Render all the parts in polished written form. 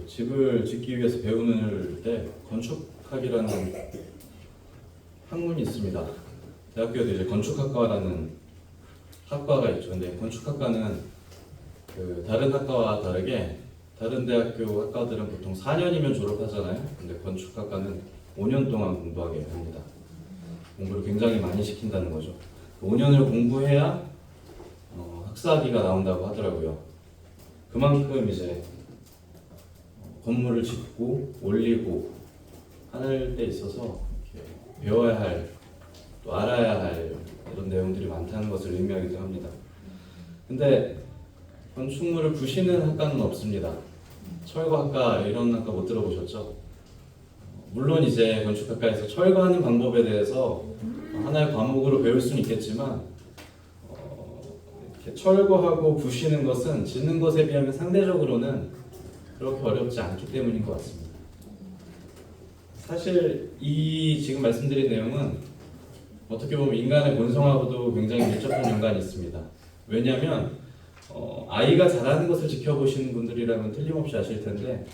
집을 짓기 위해서 배우는 때 건축학이라는 학문이 있습니다. 대학교에도 이제 건축학과라는 학과가 있죠. 근데 건축학과는 다른 학과와 다르게 다른 대학교 학과들은 보통 4년이면 졸업하잖아요. 근데 건축학과는 5년 동안 공부하게 합니다. 공부를 굉장히 많이 시킨다는 거죠. 5년을 공부해야 학사학위가 나온다고 하더라고요. 그만큼 이제 건물을 짓고 올리고 하는 데 있어서 이렇게 배워야 할, 또 알아야 할 이런 내용들이 많다는 것을 의미하기도 합니다. 근데 건축물을 부시는 학과는 없습니다. 철거학과 이런 학과 못 들어보셨죠? 물론 이제 건축학과에서 철거하는 방법에 대해서 하나의 과목으로 배울 수는 있겠지만 이렇게 철거하고 부시는 것은 짓는 것에 비하면 상대적으로는 그렇게 어렵지 않기 때문인 것 같습니다. 사실 이 지금 말씀드린 내용은 어떻게 보면 인간의 본성하고도 굉장히 밀접한 연관이 있습니다. 왜냐하면 아이가 자라는 것을 지켜보시는 분들이라면 틀림없이 아실 텐데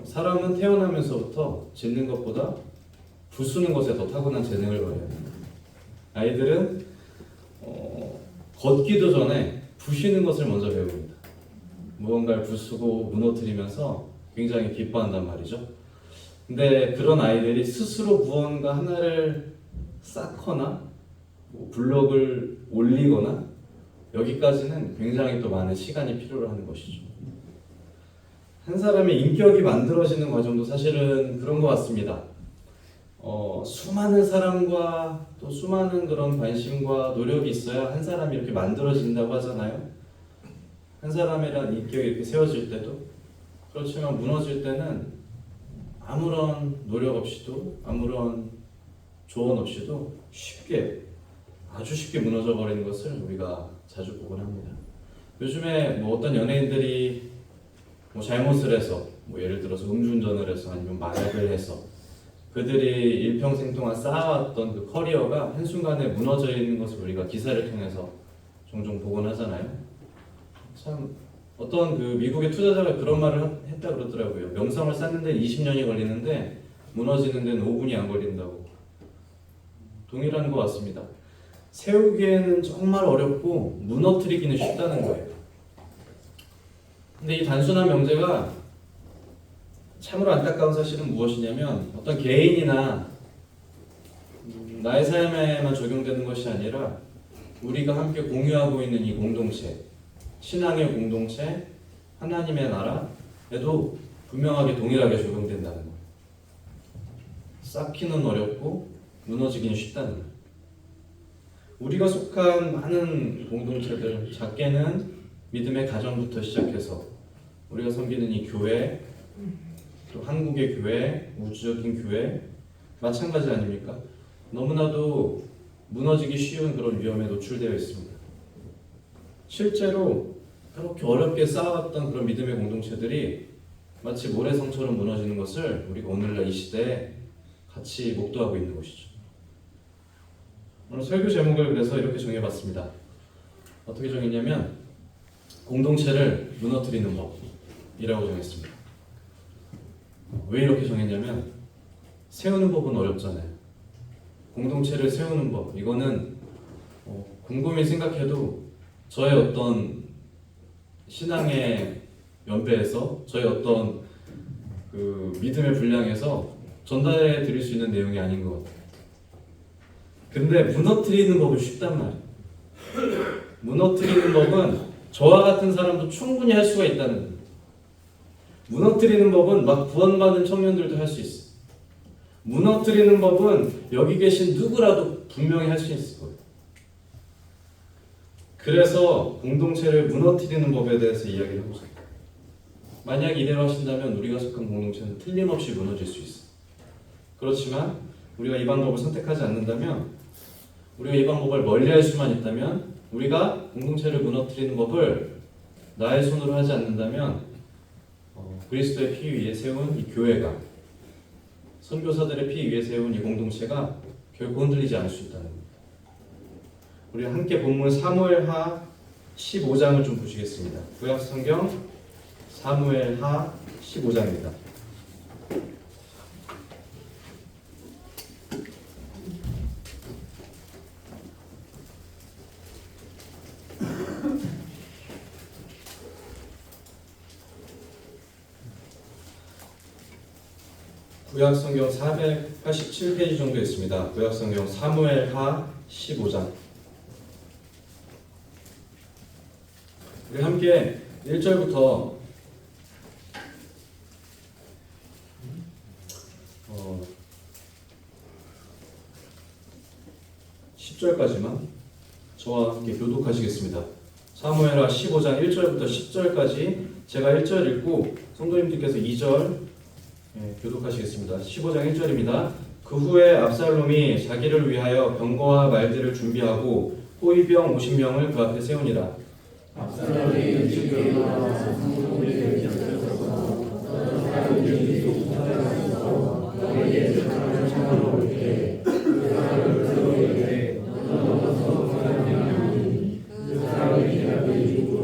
사람은 태어나면서부터 짓는 것보다 부수는 것에 더 타고난 재능을 보여요. 아이들은 걷기도 전에 부시는 것을 먼저 배웁니다. 무언가를 부수고 무너뜨리면서 굉장히 기뻐한단 말이죠. 근데 그런 아이들이 스스로 무언가 하나를 쌓거나 블록을 올리거나 여기까지는 굉장히 또 많은 시간이 필요로 하는 것이죠. 한 사람의 인격이 만들어지는 과정도 사실은 그런 것 같습니다. 수많은 사람과 또 수많은 그런 관심과 노력이 있어야 한 사람이 이렇게 만들어진다고 하잖아요. 한 사람이란 인격이 이렇게 세워질 때도 그렇지만 무너질 때는 아무런 노력 없이도 아무런 조언 없이도 쉽게 아주 쉽게 무너져 버리는 것을 우리가 자주 보곤 합니다. 요즘에 어떤 연예인들이 잘못을 해서 예를 들어서 음주운전을 해서 아니면 마약을 해서 그들이 일평생 동안 쌓아왔던 그 커리어가 한순간에 무너져 있는 것을 우리가 기사를 통해서 종종 보곤 하잖아요. 참 어떤 그 미국의 투자자가 그런 말을 했다 그러더라고요. 명성을 쌓는 데는 20년이 걸리는데 무너지는 데는 5분이 안 걸린다고. 동일한 것 같습니다. 세우기에는 정말 어렵고 무너뜨리기는 쉽다는 거예요. 근데 이 단순한 명제가 참으로 안타까운 사실은 무엇이냐면 어떤 개인이나 나의 삶에만 적용되는 것이 아니라 우리가 함께 공유하고 있는 이 공동체, 신앙의 공동체, 하나님의 나라에도 분명하게 동일하게 적용된다는 거예요. 쌓기는 어렵고 무너지기는 쉽다는 거예요. 우리가 속한 많은 공동체들, 작게는 믿음의 가정부터 시작해서 우리가 섬기는 이 교회, 또 한국의 교회, 우주적인 교회 마찬가지 아닙니까? 너무나도 무너지기 쉬운 그런 위험에 노출되어 있습니다. 실제로 그렇게 어렵게 쌓아왔던 그런 믿음의 공동체들이 마치 모래성처럼 무너지는 것을 우리가 오늘날 이 시대에 같이 목도하고 있는 것이죠. 오늘 설교 제목을 그래서 이렇게 정해봤습니다. 어떻게 정했냐면 공동체를 무너뜨리는 법이라고 정했습니다. 왜 이렇게 정했냐면 세우는 법은 어렵잖아요. 공동체를 세우는 법, 이거는 곰곰이 생각해도 저의 어떤 신앙의 연배에서 저의 어떤 그 믿음의 분량에서 전달해 드릴 수 있는 내용이 아닌 것 같아요. 근데 무너뜨리는 법은 쉽단 말이에요. 무너뜨리는 법은 저와 같은 사람도 충분히 할 수가 있다는 거예요. 무너뜨리는 법은 막 구원받은 청년들도 할 수 있어요. 무너뜨리는 법은 여기 계신 누구라도 분명히 할 수 있을 거예요. 그래서 공동체를 무너뜨리는 법에 대해서 이야기를 해보자. 만약 이대로 하신다면 우리가 속한 공동체는 틀림없이 무너질 수 있어요. 그렇지만 우리가 이 방법을 선택하지 않는다면, 우리가 이 방법을 멀리할 수만 있다면, 우리가 공동체를 무너뜨리는 법을 나의 손으로 하지 않는다면 그리스도의 피 위에 세운 이 교회가, 선교사들의 피 위에 세운 이 공동체가 결코 흔들리지 않을 수 있다는 겁니다. 우리 함께 본문 사무엘하 15장을 좀 보시겠습니다. 구약 성경 사무엘하 15장입니다. 구약성경 487페이지 정도 있습니다. 구약성경 사무엘하 15장. 우리 함께 1절부터 10절까지만 저와 함께 교독하시겠습니다. 사무엘하 15장 1절부터 10절까지 제가 1절 읽고 성도님들께서 2절 교독하시겠습니다. 15장 1절입니다. 그 후에 압살롬이 자기를 위하여 병거와 말들을 준비하고 호위병 50명을 그 앞에 세우니라. 압살롬이 주께 일어나서 성도들에게 곁에서서 사람들이 속삭여서 너희의 사람을 청하러 올때 그 사람을 들어오되 너는 사람이 그 사람이 대답해 주고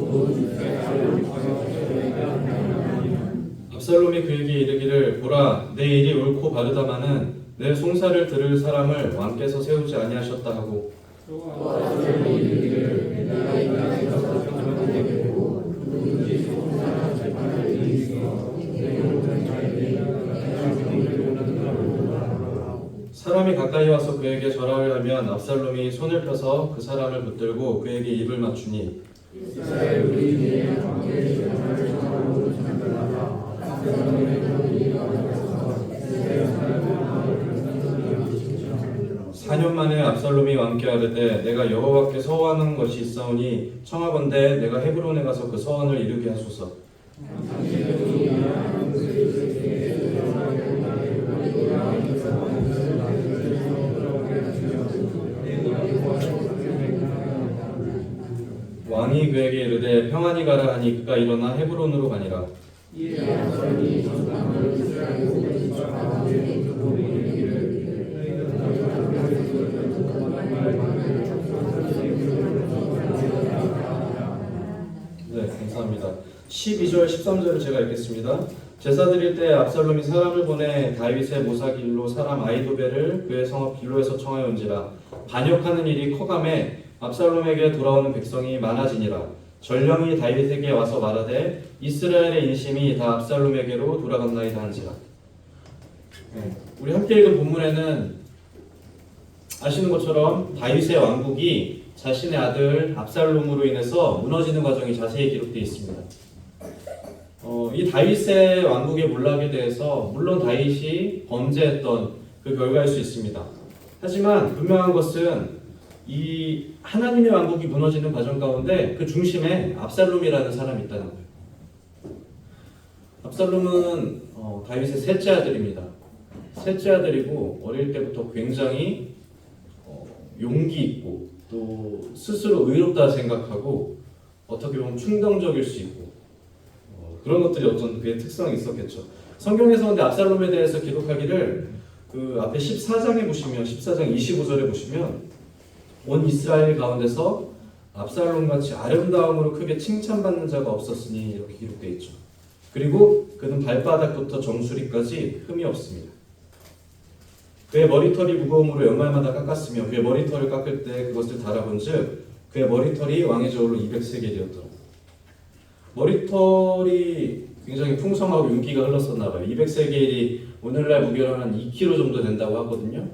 압살롬이 그에게 이르기를 보라 내 일이 옳고 바르다마는 내 송사를 들을 사람을 왕께서 세우지 아니하셨다 하고 또 압살롬이 이르기를 내가 이 땅에서 평안하게 되고 누구든지 송사나 재판을 일으키며 사람이 가까이 와서 그에게 절하를 하면 압살롬이 손을 펴서 그 사람을 붙들고 그에게 입을 맞추니 이스라엘 우리 중에 왕의 재판을 청하고 전달하라. 4년 만에 압살롬이 왕께 아뢰되 내가 여호와께 서원하는 것이 있사오니 청하건대 내가 헤브론에 가서 그 서원을 이루게 하소서. 왕이 그에게 이르되 평안히 가라 하니 그가 일어나 헤브론으로 가니라. 네, 감사합니다. 12절, 13절을 제가 읽겠습니다. 제사 드릴 때 압살롬이 사람을 보내 다윗의 모사길로 사람 아이도벨을 그의 성읍 길로에서 청하여온지라. 반역하는 일이 커감에 압살롬에게 돌아오는 백성이 많아지니라. 전령이 다윗에게 와서 말하되 이스라엘의 인심이 다 압살롬에게로 돌아갔나이다 한지라. 우리 함께 읽은 본문에는 아시는 것처럼 다윗의 왕국이 자신의 아들 압살롬으로 인해서 무너지는 과정이 자세히 기록되어 있습니다. 이 다윗의 왕국의 몰락에 대해서 물론 다윗이 범죄했던 그 결과일 수 있습니다. 하지만 분명한 것은 이 하나님의 왕국이 무너지는 과정 가운데 그 중심에 압살롬이라는 사람이 있다는 거예요. 압살롬은 다윗의 셋째 아들입니다. 셋째 아들이고 어릴 때부터 굉장히 용기 있고 또 스스로 의롭다 생각하고 어떻게 보면 충동적일 수 있고 그런 것들이 어떤 그의 특성이 있었겠죠. 성경에서 근데 압살롬에 대해서 기록하기를 그 앞에 14장에 보시면 14장 25절에 보시면 온 이스라엘 가운데서 압살롬같이 아름다움으로 크게 칭찬받는 자가 없었으니 이렇게 기록되어 있죠. 그리고 그는 발바닥부터 정수리까지 흠이 없습니다. 그의 머리털이 무거움으로 연말마다 깎았으며 그의 머리털을 깎을 때 그것을 달아본즉 그의 머리털이 왕의 저울로 200세겔이었더라. 머리털이 굉장히 풍성하고 윤기가 흘렀었나 봐요. 200세겔이 오늘날 무게로 한 2kg 정도 된다고 하거든요.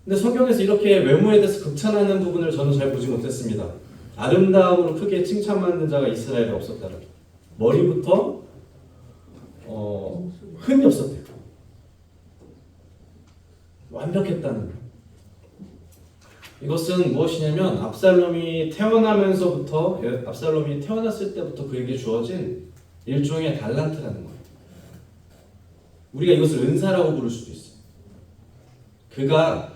근데 성경에서 이렇게 외모에 대해서 극찬하는 부분을 저는 잘 보지 못했습니다. 아름다움으로 크게 칭찬받는 자가 이스라엘에 없었다는 거. 머리부터 흠이 없었대요. 완벽했다는 거. 이것은 무엇이냐면 압살롬이 태어났을 때부터 그에게 주어진 일종의 달란트라는 거예요. 우리가 이것을 은사라고 부를 수도 있어요. 그가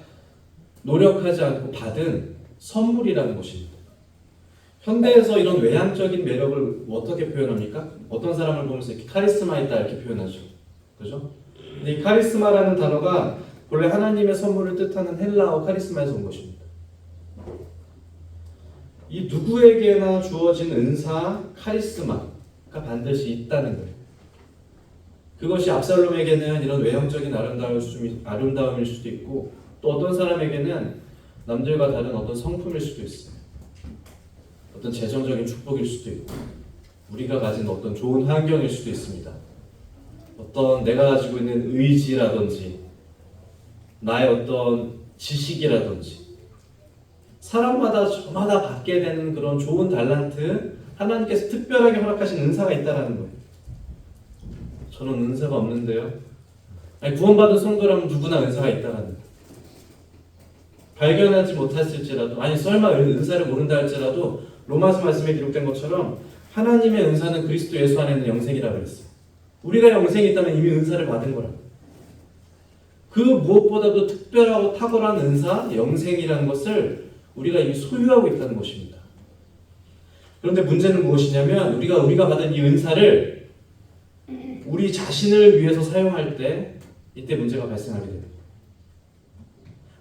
노력하지 않고 받은 선물이라는 것입니다. 현대에서 이런 외향적인 매력을 어떻게 표현합니까? 어떤 사람을 보면서 이렇게 카리스마 있다 이렇게 표현하죠. 그죠? 근데 이 카리스마라는 단어가 본래 하나님의 선물을 뜻하는 헬라어 카리스마에서 온 것입니다. 이 누구에게나 주어진 은사, 카리스마, 반드시 있다는 거예요. 그것이 압살롬에게는 이런 외형적인 아름다움일 수도 있고, 또 어떤 사람에게는 남들과 다른 어떤 성품일 수도 있어요. 어떤 재정적인 축복일 수도 있고, 우리가 가진 어떤 좋은 환경일 수도 있습니다. 어떤 내가 가지고 있는 의지라든지 나의 어떤 지식이라든지 사람마다 저마다 받게 되는 그런 좋은 달란트, 하나님께서 특별하게 허락하신 은사가 있다는 거예요. 저는 은사가 없는데요. 아니, 구원받은 성도라면 누구나 은사가 있다는 거예요. 발견하지 못했을지라도, 아니 설마 은사를 모른다 할지라도 로마서 말씀에 기록된 것처럼 하나님의 은사는 그리스도 예수 안에 있는 영생이라고 그랬어요. 우리가 영생이 있다면 이미 은사를 받은 거라. 그 무엇보다도 특별하고 탁월한 은사, 영생이라는 것을 우리가 이미 소유하고 있다는 것입니다. 그런데 문제는 무엇이냐면 우리가 받은 이 은사를 우리 자신을 위해서 사용할 때 이때 문제가 발생하게 됩니다.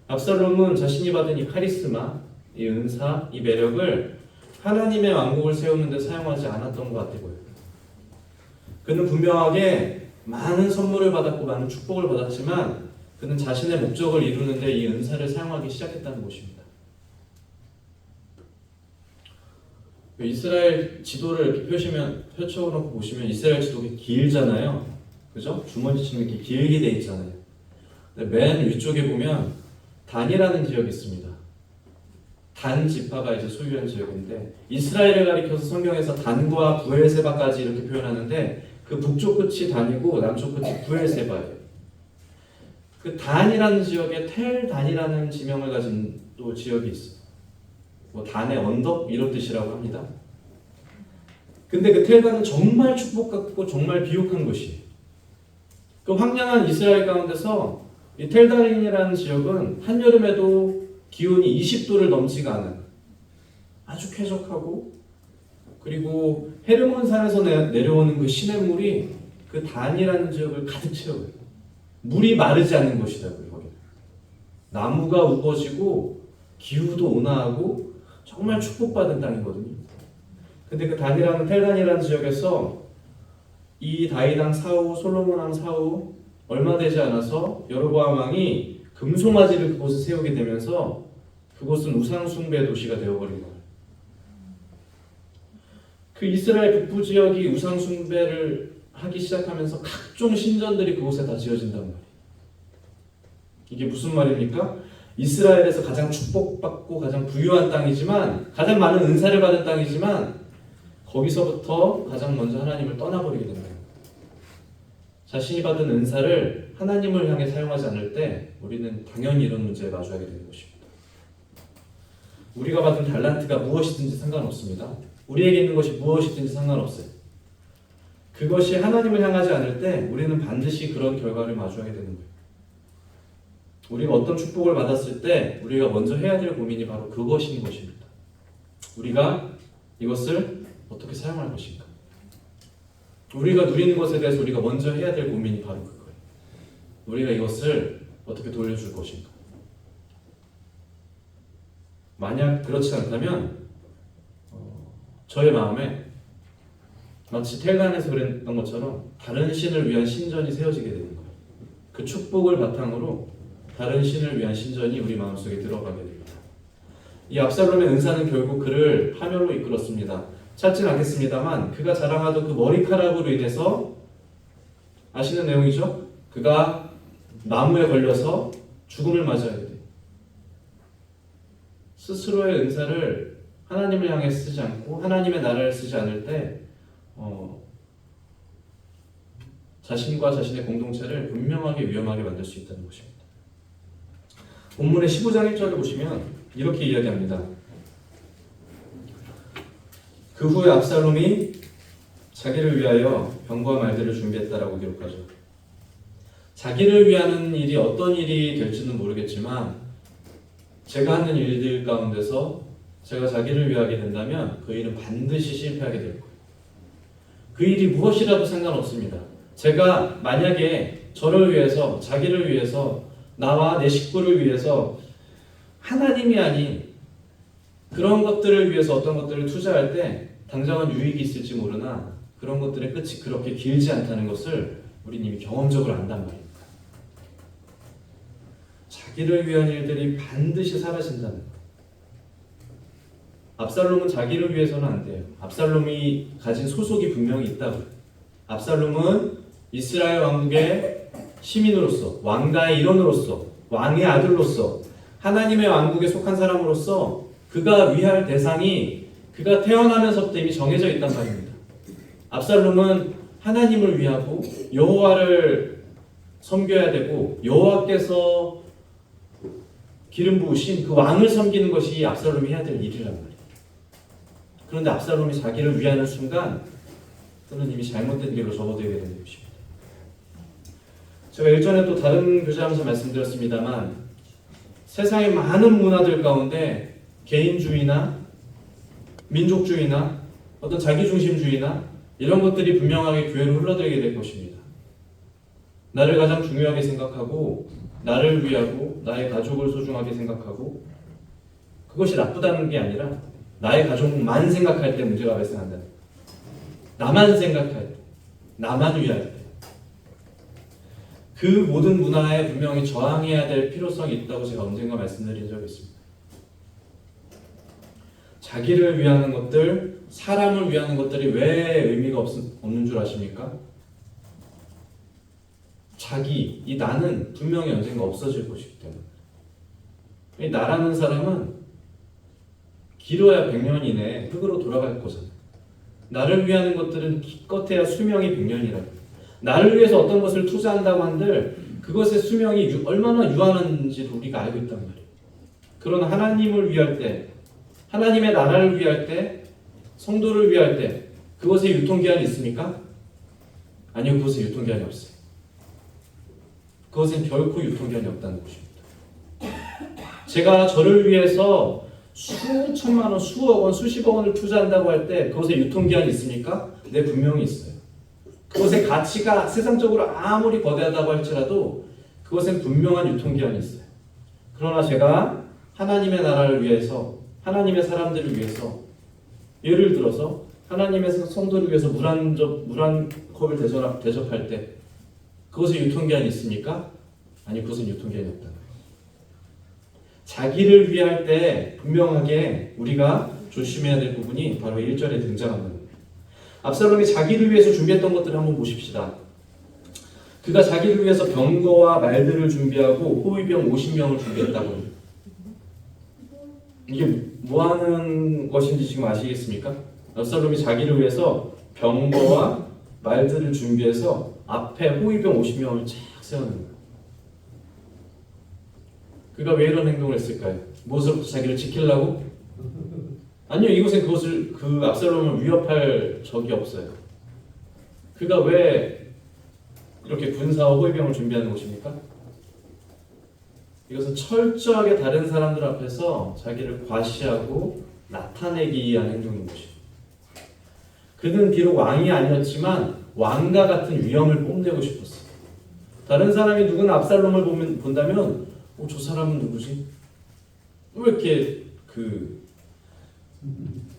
압살롬은 자신이 받은 이 카리스마, 이 은사, 이 매력을 하나님의 왕국을 세우는 데 사용하지 않았던 것 같아 보여요. 그는 분명하게 많은 선물을 받았고 많은 축복을 받았지만 그는 자신의 목적을 이루는 데 이 은사를 사용하기 시작했다는 것입니다. 이스라엘 지도를 이렇게 펼쳐놓고 보시면 이스라엘 지도가 길잖아요. 그죠? 주머니처럼 이렇게 길게 돼 있잖아요. 근데 맨 위쪽에 보면 단이라는 지역이 있습니다. 단 지파가 이제 소유한 지역인데 이스라엘을 가리켜서 성경에서 단과 부엘세바까지 이렇게 표현하는데 그 북쪽 끝이 단이고 남쪽 끝이 부엘세바예요. 그 단이라는 지역에 텔 단이라는 지명을 가진 또 지역이 있어요. 뭐 단의 언덕 이런 뜻이라고 합니다. 근데 그 텔단은 정말 축복받고 정말 비옥한 곳이에요. 그 황량한 이스라엘 가운데서 이 텔단이라는 지역은 한여름에도 기온이 20도를 넘지가 않은 아주 쾌적하고, 그리고 헤르몬 산에서 내려오는 그 시냇물이 그 단이라는 지역을 가득 채워요. 물이 마르지 않는 곳이라고요. 거기 나무가 우거지고 기후도 온화하고 정말 축복받은 땅이거든요. 근데 그 텔단이라는 지역에서 이 다윗왕 사후, 솔로몬 왕 사후 얼마 되지 않아서 여로보암 왕이 금송아지를 그곳에 세우게 되면서 그곳은 우상 숭배 도시가 되어버린 거예요. 그 이스라엘 북부 지역이 우상 숭배를 하기 시작하면서 각종 신전들이 그곳에 다 지어진단 말이에요. 이게 무슨 말입니까? 이스라엘에서 가장 축복받고 가장 부유한 땅이지만, 가장 많은 은사를 받은 땅이지만 거기서부터 가장 먼저 하나님을 떠나버리게 됩니다. 자신이 받은 은사를 하나님을 향해 사용하지 않을 때 우리는 당연히 이런 문제에 마주하게 되는 것입니다. 우리가 받은 달란트가 무엇이든지 상관없습니다. 우리에게 있는 것이 무엇이든지 상관없어요. 그것이 하나님을 향하지 않을 때 우리는 반드시 그런 결과를 마주하게 되는 거예요. 우리가 어떤 축복을 받았을 때 우리가 먼저 해야 될 고민이 바로 그것인 것입니다. 우리가 이것을 어떻게 사용할 것인가? 우리가 누리는 것에 대해서 우리가 먼저 해야 될 고민이 바로 그거예요. 우리가 이것을 어떻게 돌려줄 것인가? 만약 그렇지 않다면 저의 마음에 마치 텔단에서 그랬던 것처럼 다른 신을 위한 신전이 세워지게 되는 거예요. 그 축복을 바탕으로 다른 신을 위한 신전이 우리 마음속에 들어가게 됩니다. 이 압살롬의 은사는 결국 그를 파멸로 이끌었습니다. 찾진 않겠습니다만 그가 자랑하던 그 머리카락으로 인해서 아시는 내용이죠? 그가 나무에 걸려서 죽음을 맞아야 돼요. 스스로의 은사를 하나님을 향해 쓰지 않고 하나님의 나라를 쓰지 않을 때 자신과 자신의 공동체를 분명하게 위험하게 만들 수 있다는 것입니다. 본문의 15장 1절을 보시면 이렇게 이야기합니다. 그 후에 압살롬이 자기를 위하여 병과 말들을 준비했다라고 기록하죠. 자기를 위하는 일이 어떤 일이 될지는 모르겠지만 제가 하는 일들 가운데서 제가 자기를 위하게 된다면 그 일은 반드시 실패하게 될 거예요. 그 일이 무엇이라도 상관없습니다. 제가 만약에 저를 위해서, 자기를 위해서, 나와 내 식구를 위해서 하나님이 아닌 그런 것들을 위해서 어떤 것들을 투자할 때 당장은 유익이 있을지 모르나 그런 것들의 끝이 그렇게 길지 않다는 것을 우리는 이미 경험적으로 안단 말입니다. 자기를 위한 일들이 반드시 사라진다는 것. 압살롬은 자기를 위해서는 안 돼요. 압살롬이 가진 소속이 분명히 있다고. 압살롬은 이스라엘 왕국의 시민으로서, 왕가의 일원으로서, 왕의 아들로서, 하나님의 왕국에 속한 사람으로서 그가 위할 대상이 그가 태어나면서부터 이미 정해져 있단 말입니다. 압살롬은 하나님을 위하고 여호와를 섬겨야 되고 여호와께서 기름 부으신 그 왕을 섬기는 것이 압살롬이 해야 될 일이란 말이에요. 그런데 압살롬이 자기를 위하는 순간 그는 이미 잘못된 길로 접어들게 되는 것입니다. 제가 일전에 또 다른 교제하면서 말씀드렸습니다만 세상의 많은 문화들 가운데 개인주의나 민족주의나 어떤 자기중심주의나 이런 것들이 분명하게 교회로 흘러들게 될 것입니다. 나를 가장 중요하게 생각하고 나를 위하고 나의 가족을 소중하게 생각하고 그것이 나쁘다는 게 아니라 나의 가족만 생각할 때 문제가 발생한다. 나만 생각할 때, 나만 위할 때 그 모든 문화에 분명히 저항해야 될 필요성이 있다고 제가 언젠가 말씀드린 적이 있습니다. 자기를 위하는 것들, 사람을 위하는 것들이 왜 의미가 없는 줄 아십니까? 이 나는 분명히 언젠가 없어질 것이기 때문에. 이 나라는 사람은 길어야 100년 이내에 흙으로 돌아갈 거잖아요. 나를 위하는 것들은 기껏해야 수명이 100년이라고. 나를 위해서 어떤 것을 투자한다고 한들 그것의 수명이 얼마나 유한한지도 우리가 알고 있단 말이에요. 그러나 하나님을 위할 때, 하나님의 나라를 위할 때, 성도를 위할 때 그것에 유통기한이 있습니까? 아니요, 그것에 유통기한이 없어요. 그것은 결코 유통기한이 없다는 것입니다. 제가 저를 위해서 수천만 원, 수억 원, 수십억 원을 투자한다고 할 때 그것에 유통기한이 있습니까? 네, 분명히 있어요. 그것의 가치가 세상적으로 아무리 거대하다고 할지라도 그것엔 분명한 유통기한이 있어요. 그러나 제가 하나님의 나라를 위해서, 하나님의 사람들을 위해서, 예를 들어서 하나님의 성도를 위해서 물 한 컵을 대접할 때 그것에 유통기한이 있습니까? 아니, 그것은 유통기한이 없다. 자기를 위할 때 분명하게 우리가 조심해야 될 부분이 바로 1절에 등장합니다. 압살롬이 자기를 위해서 준비했던 것들을 한번 보십시다. 그가 자기를 위해서 병거와 말들을 준비하고 호위병 50명을 준비했다고 합니다. 이게 뭐 하는 것인지 지금 아시겠습니까? 압살롬이 자기를 위해서 병거와 말들을 준비해서 앞에 호위병 50명을 쫙 세우는 거예요. 그가 왜 이런 행동을 했을까요? 무엇으로부터 자기를 지키려고? 아니요, 이곳에 그 압살롬을 위협할 적이 없어요. 그가 왜 이렇게 군사와 호위병을 준비하는 것입니까? 이것은 철저하게 다른 사람들 앞에서 자기를 과시하고 나타내기 위한 행동인 것입니다. 그는 비록 왕이 아니었지만 왕과 같은 위엄을 뽐내고 싶었어요. 다른 사람이 누구나 압살롬을 본다면 저 사람은 누구지? 왜 이렇게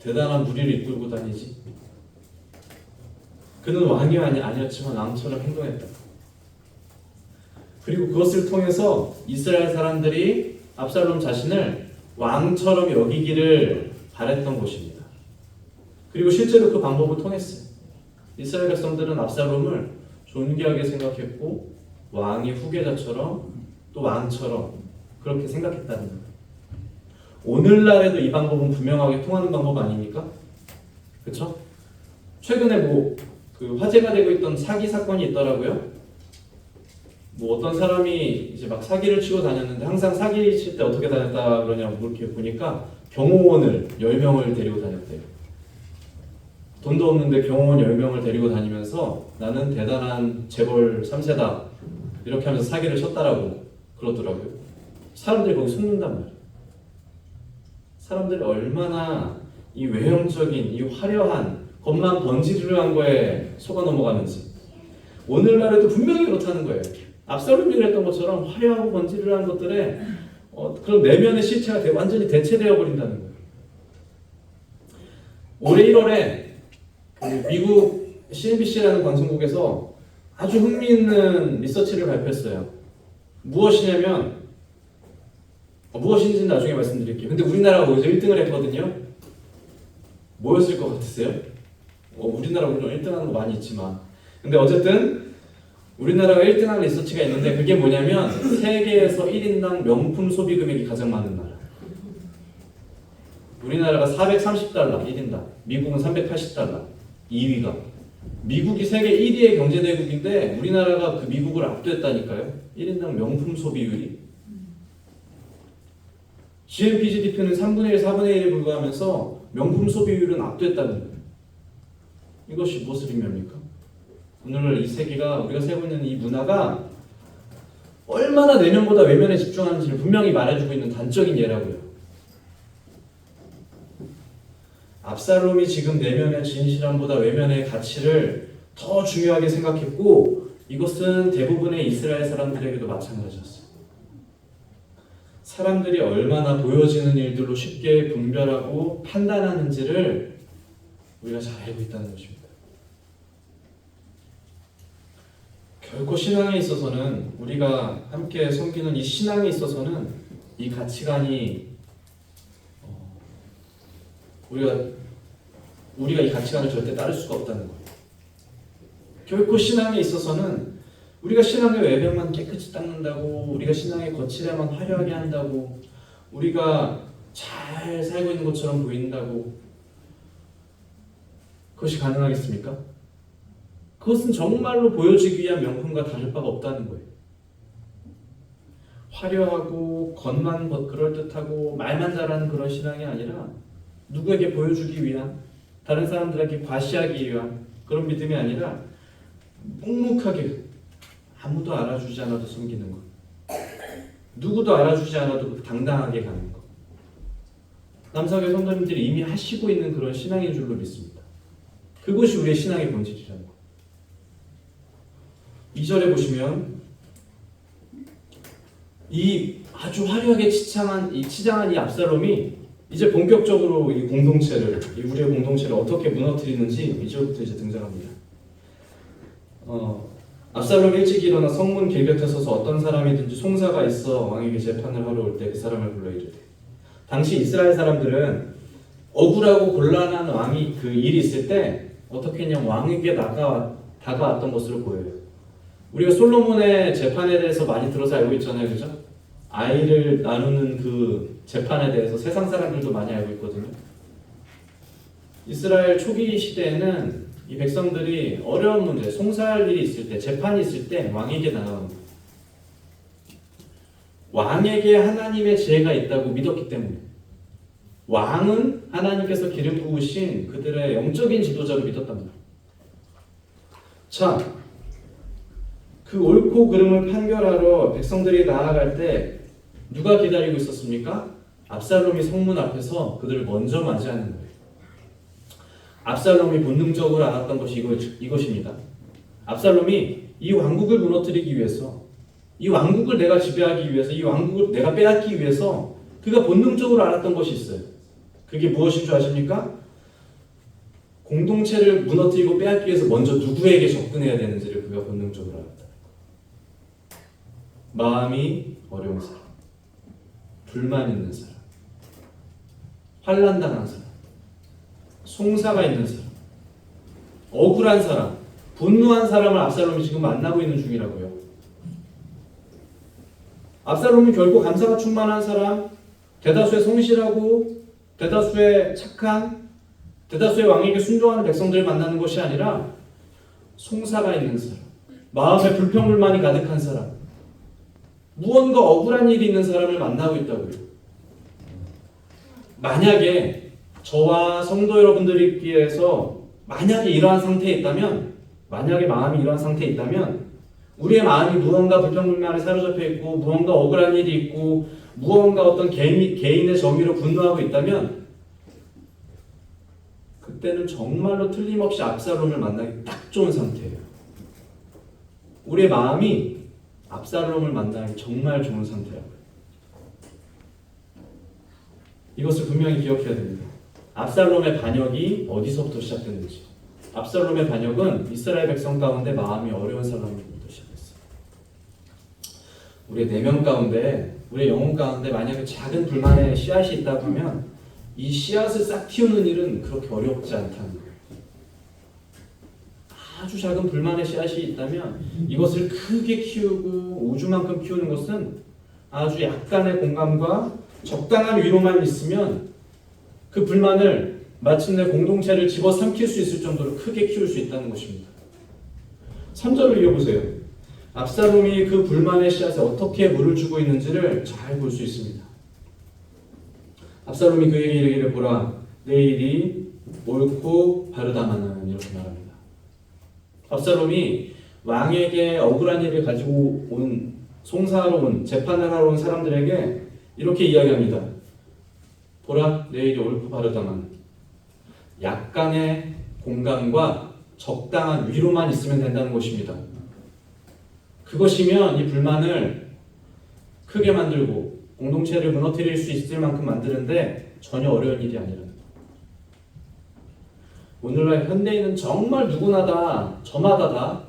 대단한 무리를 이끌고 다니지? 그는 왕이 아니었지만 왕처럼 행동했다. 그리고 그것을 통해서 이스라엘 사람들이 압살롬 자신을 왕처럼 여기기를 바랬던 것입니다. 그리고 실제로 그 방법을 통했어요. 이스라엘 백성들은 압살롬을 존귀하게 생각했고 왕의 후계자처럼 또 왕처럼 그렇게 생각했다는 거예요. 오늘날에도 이 방법은 분명하게 통하는 방법 아닙니까? 그렇죠? 최근에 그 화제가 되고 있던 사기 사건이 있더라고요. 어떤 사람이 이제 막 사기를 치고 다녔는데 항상 사기 칠 때 어떻게 다녔다 그러냐고 이렇게 보니까 경호원을 10명을 데리고 다녔대요. 돈도 없는데 경호원 10명을 데리고 다니면서 나는 대단한 재벌 3세다 이렇게 하면서 사기를 쳤다라고 그러더라고요. 사람들이 거기 숨는단 말이에요. 사람들이 얼마나 이 외형적인 이 화려한 겉만 번지르르한 거에 속아 넘어가는지 오늘날에도 분명히 그렇다는 거예요. 압살롬이 그랬던 것처럼 화려하고 번지르르한 것들에 그런 내면의 실체가 완전히 대체되어 버린다는 거예요. 올해 1월에 미국 CNBC라는 방송국에서 아주 흥미있는 리서치를 발표했어요. 무엇이냐면 무엇인지는 나중에 말씀드릴게요. 근데 우리나라가 거기서 1등을 했거든요. 뭐였을 것 같으세요? 우리나라 물론 1등하는 거 많이 있지만 근데 어쨌든 우리나라가 1등한 리서치가 있는데 그게 뭐냐면 세계에서 1인당 명품 소비 금액이 가장 많은 나라. 우리나라가 430달러 1인당, 미국은 380달러 2위가. 미국이 세계 1위의 경제대국인데 우리나라가 그 미국을 압도했다니까요. 1인당 명품 소비율이. GNP GDP는 3분의 1, 4분의 1에 불과하면서 명품 소비율은 압도했다는 거예요. 이것이 무엇을 의미합니까? 오늘 이 세계가 우리가 살고 있는 이 문화가 얼마나 내면보다 외면에 집중하는지를 분명히 말해주고 있는 단적인 예라고요. 압살롬이 지금 내면의 진실함보다 외면의 가치를 더 중요하게 생각했고 이것은 대부분의 이스라엘 사람들에게도 마찬가지였어요. 사람들이 얼마나 보여지는 일들로 쉽게 분별하고 판단하는지를 우리가 잘 알고 있다는 것입니다. 결코 신앙에 있어서는 우리가 함께 섬기는 이 신앙에 있어서는 이 가치관이 우리가 이 가치관을 절대 따를 수가 없다는 거예요. 결코 신앙에 있어서는 우리가 신앙의 외벽만 깨끗이 닦는다고 우리가 신앙의 거칠에만 화려하게 한다고 우리가 잘 살고 있는 것처럼 보인다고 그것이 가능하겠습니까? 그것은 정말로 보여지기 위한 명품과 다를 바가 없다는 거예요. 화려하고 겉만 그럴듯하고 말만 잘하는 그런 신앙이 아니라 누구에게 보여주기 위한 다른 사람들에게 과시하기 위한 그런 믿음이 아니라 묵묵하게 아무도 알아주지 않아도 섬기는 것 누구도 알아주지 않아도 당당하게 가는 것 남사교회 성도님들이 이미 하시고 있는 그런 신앙인 줄로 믿습니다. 그것이 우리의 신앙의 본질이라는 것. 2절에 보시면 이 아주 화려하게 치장한 이 압살롬이 이제 본격적으로 이 공동체를 우리의 공동체를 어떻게 무너뜨리는지 2절부터 이제 등장합니다. 압살롬이 일찍 일어나 성문 길 곁에 서서 어떤 사람이든지 송사가 있어 왕에게 재판을 하러 올 때 그 사람을 불러 이르되 당시 이스라엘 사람들은 억울하고 곤란한 왕이 그 일이 있을 때 어떻게 했냐면 왕에게 다가왔던 것으로 보여요. 우리가 솔로몬의 재판에 대해서 많이 들어서 알고 있잖아요, 그죠? 아이를 나누는 그 재판에 대해서 세상 사람들도 많이 알고 있거든요. 이스라엘 초기 시대에는 이 백성들이 어려운 문제, 송사할 일이 있을 때, 재판이 있을 때 왕에게 나가는 거예요. 왕에게 하나님의 지혜가 있다고 믿었기 때문에 왕은 하나님께서 기름 부으신 그들의 영적인 지도자로 믿었답니다. 자, 그 옳고 그름을 판결하러 백성들이 나아갈 때 누가 기다리고 있었습니까? 압살롬이 성문 앞에서 그들을 먼저 맞이하는 거예요. 압살롬이 본능적으로 알았던 것이 이것입니다. 압살롬이 이 왕국을 무너뜨리기 위해서 이 왕국을 내가 지배하기 위해서 이 왕국을 내가 빼앗기 위해서 그가 본능적으로 알았던 것이 있어요. 그게 무엇인 줄 아십니까? 공동체를 무너뜨리고 빼앗기 위해서 먼저 누구에게 접근해야 되는지를 그가 본능적으로 알았다. 마음이 어려운 사람, 불만 있는 사람, 환난당한 사람, 송사가 있는 사람, 억울한 사람, 분노한 사람을 압살롬이 지금 만나고 있는 중이라고요. 압살롬이 결코 감사가 충만한 사람, 대다수의 성실하고 대다수의 착한, 대다수의 왕에게 순종하는 백성들을 만나는 것이 아니라 송사가 있는 사람, 마음에 불평불만이 가득한 사람, 무언가 억울한 일이 있는 사람을 만나고 있다고요. 만약에 저와 성도 여러분들께서 만약에 이러한 상태에 있다면, 만약에 마음이 이러한 상태에 있다면 우리의 마음이 무언가 불평불만에 사로잡혀 있고 무언가 억울한 일이 있고 무언가 어떤 개인의 정의로 분노하고 있다면 그때는 정말로 틀림없이 압살롬을 만나기 딱 좋은 상태예요. 우리의 마음이 압살롬을 만나기 정말 좋은 상태라고요. 이것을 분명히 기억해야 됩니다. 압살롬의 반역이 어디서부터 시작됐는지. 압살롬의 반역은 이스라엘 백성 가운데 마음이 어려운 사람으로부터 시작했어요. 우리 4명 가운데, 우리의 영혼 가운데 만약에 작은 불만의 씨앗이 있다고 하면 이 씨앗을 싹 틔우는 일은 그렇게 어렵지 않다는 거예요. 아주 작은 불만의 씨앗이 있다면 이것을 크게 키우고 우주만큼 키우는 것은 아주 약간의 공감과 적당한 위로만 있으면 그 불만을 마침내 공동체를 집어삼킬 수 있을 정도로 크게 키울 수 있다는 것입니다. 3절을 이어보세요. 압살롬이 그 불만의 씨앗에 어떻게 물을 주고 있는지를 잘 볼 수 있습니다. 압살롬이 그에게 이르기를 보라, 내 일이 옳고 바르다마는 이렇게 말합니다. 압살롬이 왕에게 억울한 일을 가지고 온 송사하러 온 재판을 하러 온 사람들에게 이렇게 이야기합니다. 보라, 내 일이 옳고 바르다만 약간의 공감과 적당한 위로만 있으면 된다는 것입니다. 그것이면 이 불만을 크게 만들고 공동체를 무너뜨릴 수 있을 만큼 만드는데 전혀 어려운 일이 아니라는 거예요. 오늘날 현대인은 정말 누구나 다 저마다 다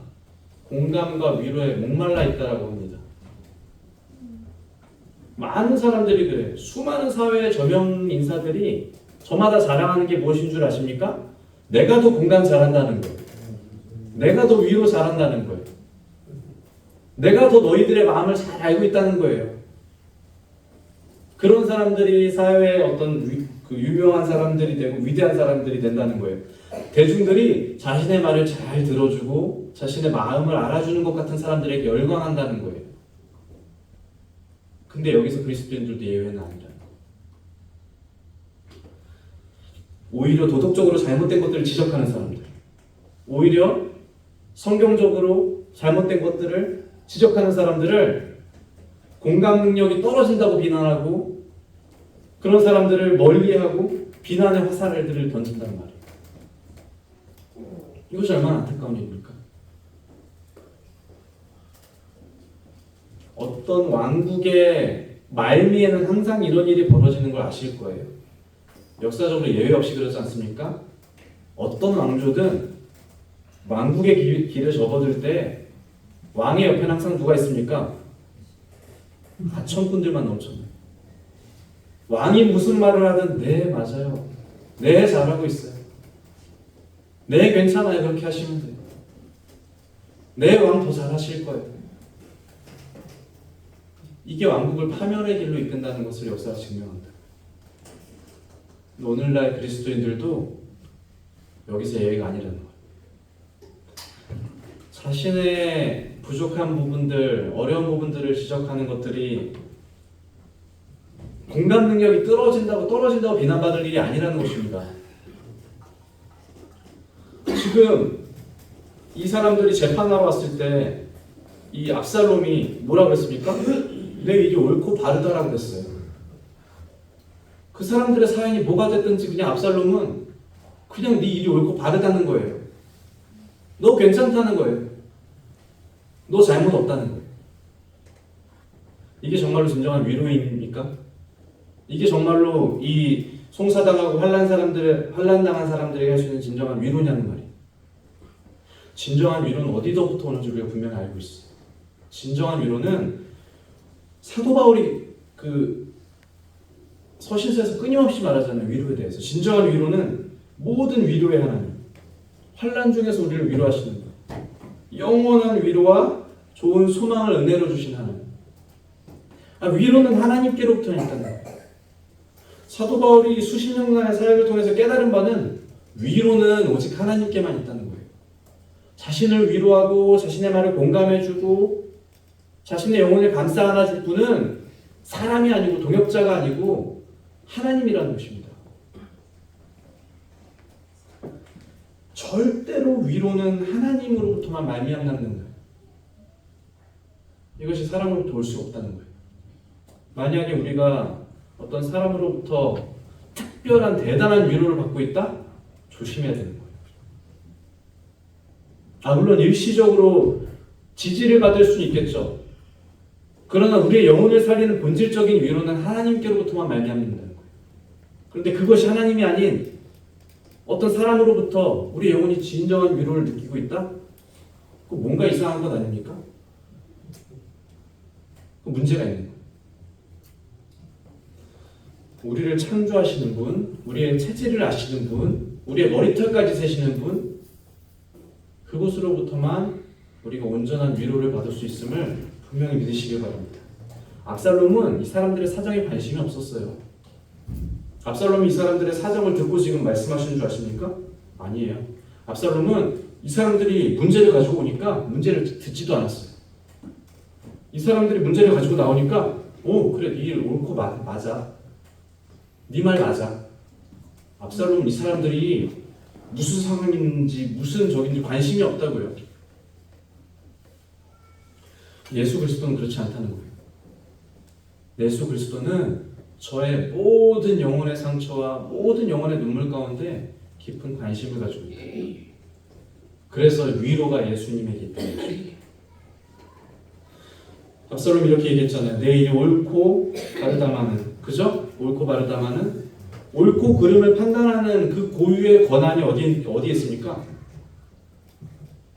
공감과 위로에 목말라 있다라고 합니다. 많은 사람들이 그래요. 수많은 사회의 저명 인사들이 저마다 자랑하는 게 무엇인 줄 아십니까? 내가 더 공감 잘한다는 거예요. 내가 더 위로 잘한다는 거예요. 내가 더 너희들의 마음을 잘 알고 있다는 거예요. 그런 사람들이 사회의 어떤 유명한 사람들이 되고 위대한 사람들이 된다는 거예요. 대중들이 자신의 말을 잘 들어주고 자신의 마음을 알아주는 것 같은 사람들에게 열광한다는 거예요. 근데 여기서 그리스도인들도 예외는 아니라는 거예요. 오히려 도덕적으로 잘못된 것들을 지적하는 사람들, 오히려 성경적으로 잘못된 것들을 지적하는 사람들을 공감 능력이 떨어진다고 비난하고 그런 사람들을 멀리하고 비난의 화살들을 던진단 말이에요. 이것이 얼마나 안타까운 일입니까? 어떤 왕국의 말미에는 항상 이런 일이 벌어지는 걸 아실 거예요. 역사적으로 예외 없이 그렇지 않습니까? 어떤 왕조든 왕국의 길을 접어들 때 왕의 옆에는 항상 누가 있습니까? 하천꾼들만 넘쳐나요. 왕이 무슨 말을 하든 네 맞아요. 네 잘하고 있어요. 네 괜찮아요. 그렇게 하시면 돼요. 네 왕 더 잘하실 거예요. 이게 왕국을 파멸의 길로 이끈다는 것을 역사가 증명한다. 오늘날 그리스도인들도 여기서 예외가 아니라는 거예요. 자신의 부족한 부분들, 어려운 부분들을 지적하는 것들이 공감 능력이 떨어진다고 비난받을 일이 아니라는 것입니다. 지금 이 사람들이 재판하러 왔을 때 이 압살롬이 뭐라고 했습니까? 내 일이 옳고 바르다라고 했어요. 그 사람들의 사연이 뭐가 됐든지 그냥 압살롬은 그냥 네 일이 옳고 바르다는 거예요. 너 괜찮다는 거예요. 너 잘못 없다는 거예요. 이게 정말로 진정한 위로입니까? 이게 정말로 이 송사당하고 환난당한 사람들에게 할 수 있는 진정한 위로냐는 말이에요. 진정한 위로는 어디서부터 오는지 우리가 분명히 알고 있어요. 진정한 위로는 사도 바울이 서신서에서 끊임없이 말하잖아요. 위로에 대해서. 진정한 위로는 모든 위로의 하나님, 환난 중에서 우리를 위로하시는 것, 영원한 위로와 좋은 소망을 은혜로 주신 하나님. 위로는 하나님께로부터 있다는 거예요. 사도 바울이 수십 년간의 사역을 통해서 깨달은 바는 위로는 오직 하나님께만 있다는 거예요. 자신을 위로하고 자신의 말을 공감해주고 자신의 영혼을 감싸 안아줄 분은 사람이 아니고 동역자가 아니고 하나님이라는 것입니다. 절대로 위로는 하나님으로부터만 말미암는 거예요. 이것이 사람으로부터 올 수 없다는 거예요. 만약에 우리가 어떤 사람으로부터 특별한 대단한 위로를 받고 있다? 조심해야 되는 거예요. 물론 일시적으로 지지를 받을 수는 있겠죠. 그러나 우리의 영혼을 살리는 본질적인 위로는 하나님께로부터만 말미암는다는 거예요. 그런데 그것이 하나님이 아닌 어떤 사람으로부터 우리 영혼이 진정한 위로를 느끼고 있다? 그 뭔가 이상한 것 아닙니까? 그 문제가 있는 거예요. 우리를 창조하시는 분, 우리의 체질을 아시는 분, 우리의 머리털까지 세시는 분, 그곳으로부터만 우리가 온전한 위로를 받을 수 있음을 분명히 믿으시길 바랍니다. 압살롬은 이 사람들의 사정에 관심이 없었어요. 압살롬이 이 사람들의 사정을 듣고 지금 말씀하시는 줄 아십니까? 아니에요. 압살롬은 이 사람들이 문제를 가지고 오니까 문제를 듣지도 않았어요. 이 사람들이 문제를 가지고 나오니까 그래, 네 일 옳고 맞아. 네 말 맞아. 압살롬은 이 사람들이 무슨 상황인지 무슨 적인지 관심이 없다고요. 예수 그리스도는 그렇지 않다는 거예요. 예수 그리스도는 저의 모든 영혼의 상처와 모든 영혼의 눈물 가운데 깊은 관심을 가지고 있다. 그래서 위로가 예수님에게 있다. 압살롬이 이렇게 얘기했잖아요. 내 일이 옳고 바르다마는, 그죠? 옳고 바르다마는, 옳고 그름을 판단하는 그 고유의 권한이 어디에 있습니까?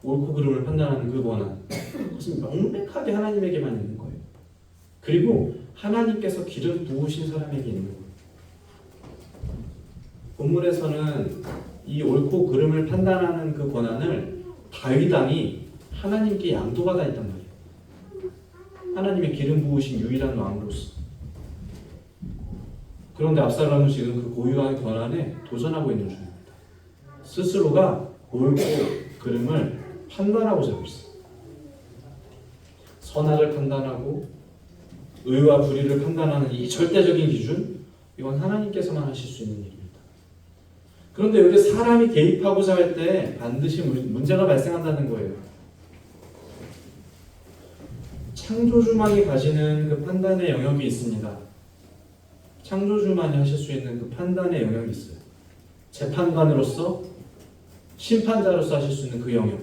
옳고 그름을 판단하는 그 권한, 그것은 명백하게 하나님에게만 있는 거예요. 그리고 하나님께서 기름 부으신 사람에게 있는 거예요. 본문에서는 이 옳고 그름을 판단하는 그 권한을 다윗 왕이 하나님께 양도받아 있단 말이에요. 하나님의 기름 부으신 유일한 왕으로서. 그런데 압살롬은 지금 그 고유한 권한에 도전하고 있는 중입니다. 스스로가 옳고 그름을 판단하고자 하고 있어요. 선악을 판단하고 의와 불의를 판단하는 이 절대적인 기준, 이건 하나님께서만 하실 수 있는 일입니다. 그런데 여기 사람이 개입하고자 할 때 반드시 문제가 발생한다는 거예요. 창조주만이 가지는 그 판단의 영역이 있습니다. 창조주만이 하실 수 있는 그 판단의 영역이 있어요. 재판관으로서, 심판자로서 하실 수 있는 그 영역.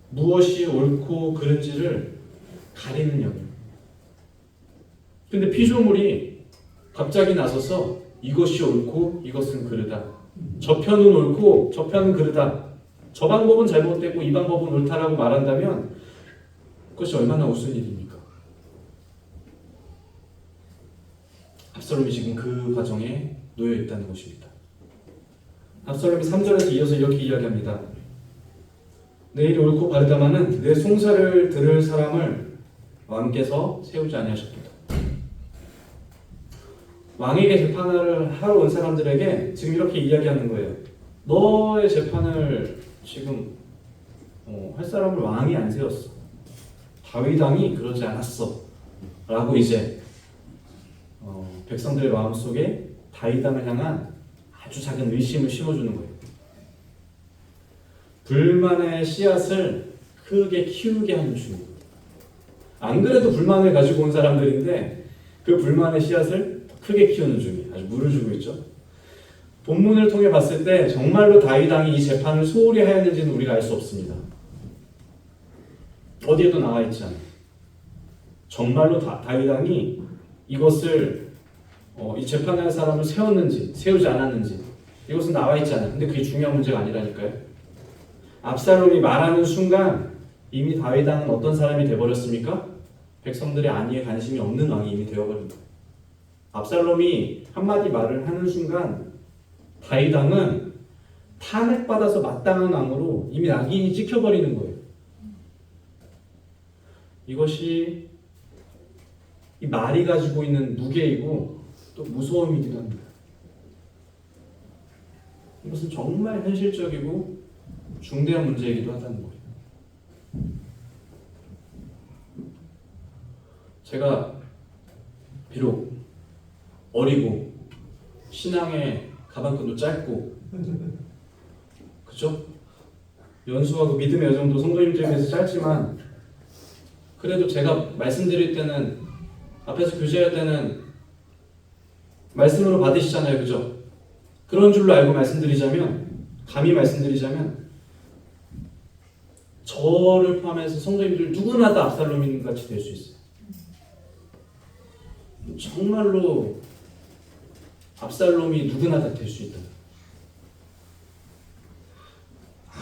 무엇이 옳고 그른지를 가리는 영역. 근데 피조물이 갑자기 나서서 이것이 옳고 이것은 그르다. 저 편은 옳고 저 편은 그르다. 저 방법은 잘못되고 이 방법은 옳다라고 말한다면 그것이 얼마나 우스운 일입니까? 압살롬이 지금 그 과정에 놓여 있다는 것입니다. 압살롬이 3절에서 이어서 이렇게 이야기합니다. 내 일이 옳고 바르다마는 내 송사를 들을 사람을 왕께서 세우지 아니하셨도다. 왕에게 재판을 하러 온 사람들에게 지금 이렇게 이야기하는 거예요. 너의 재판을 지금 할 사람을 왕이 안 세웠어. 다윗 왕이 그러지 않았어. 라고 이제 백성들의 마음속에 다윗 왕을 향한 아주 작은 의심을 심어주는 거예요. 불만의 씨앗을 크게 키우게 하는 중입니다. 안 그래도 불만을 가지고 온 사람들인데 그 불만의 씨앗을 크게 키우는 중이에요. 아주 물을 주고 있죠. 본문을 통해 봤을 때 정말로 다윗 왕이 이 재판을 소홀히 하였는지는 우리가 알 수 없습니다. 어디에도 나와 있지 않아요. 정말로 다윗 왕이 이것을 이 재판할 사람을 세웠는지 세우지 않았는지 이것은 나와 있지 않아요. 근데 그게 중요한 문제가 아니라니까요. 압살롬이 말하는 순간 이미 다윗 왕은 어떤 사람이 되어버렸습니까? 백성들의 안위에 관심이 없는 왕이 이미 되어버린 거예요. 압살롬이 한마디 말을 하는 순간 다윗 왕은 탄핵받아서 마땅한 왕으로 이미 낙인이 찍혀버리는 거예요. 이것이 이 말이 가지고 있는 무게이고 또 무서움이기도 합니다. 이것은 정말 현실적이고 중대한 문제이기도 하다는 거예요. 제가 비록 어리고 신앙의 가방끈도 짧고 그죠? 연수하고 믿음의 여정도 성도님들에 비해서 짧지만 그래도 제가 말씀드릴 때는 앞에서 교제할 때는 말씀으로 받으시잖아요. 그죠? 그런 줄로 알고 말씀드리자면 감히 말씀드리자면 저를 포함해서 성도님들 누구나 다 압살롬인 같이 될 수 있어요. 정말로 압살롬이 누구나 다 될 수 있다.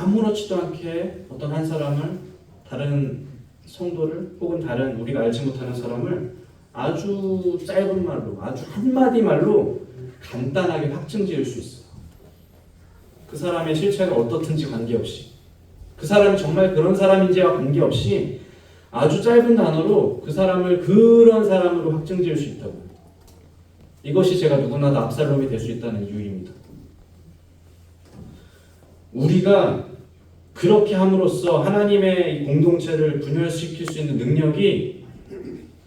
아무렇지도 않게 어떤 한 사람을, 다른 성도를, 혹은 다른 우리가 알지 못하는 사람을 아주 짧은 말로, 아주 한마디 말로 간단하게 확증 지을 수 있어요. 그 사람의 실체가 어떻든지 관계없이, 그 사람이 정말 그런 사람인지와 관계없이 아주 짧은 단어로 그 사람을 그런 사람으로 확증 지을 수 있다고. 이것이 제가 누구나 다 압살롬이 될 수 있다는 이유입니다. 우리가 그렇게 함으로써 하나님의 공동체를 분열시킬 수 있는 능력이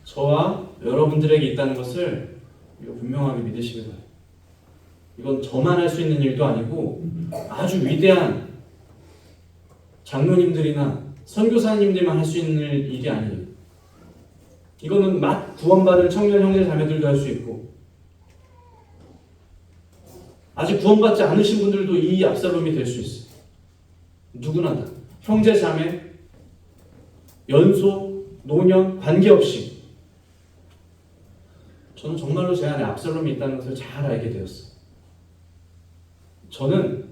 저와 여러분들에게 있다는 것을 분명하게 믿으시기 바랍니다. 이건 저만 할 수 있는 일도 아니고 아주 위대한 장로님들이나 선교사님들만 할 수 있는 일이 아니에요. 이거는 막 구원받은 청년 형제 자매들도 할 수 있고, 아직 구원받지 않으신 분들도 이 압살롬이 될 수 있어요. 누구나 다. 형제 자매, 연소, 노년 관계없이 저는 정말로 제 안에 압살롬이 있다는 것을 잘 알게 되었어요. 저는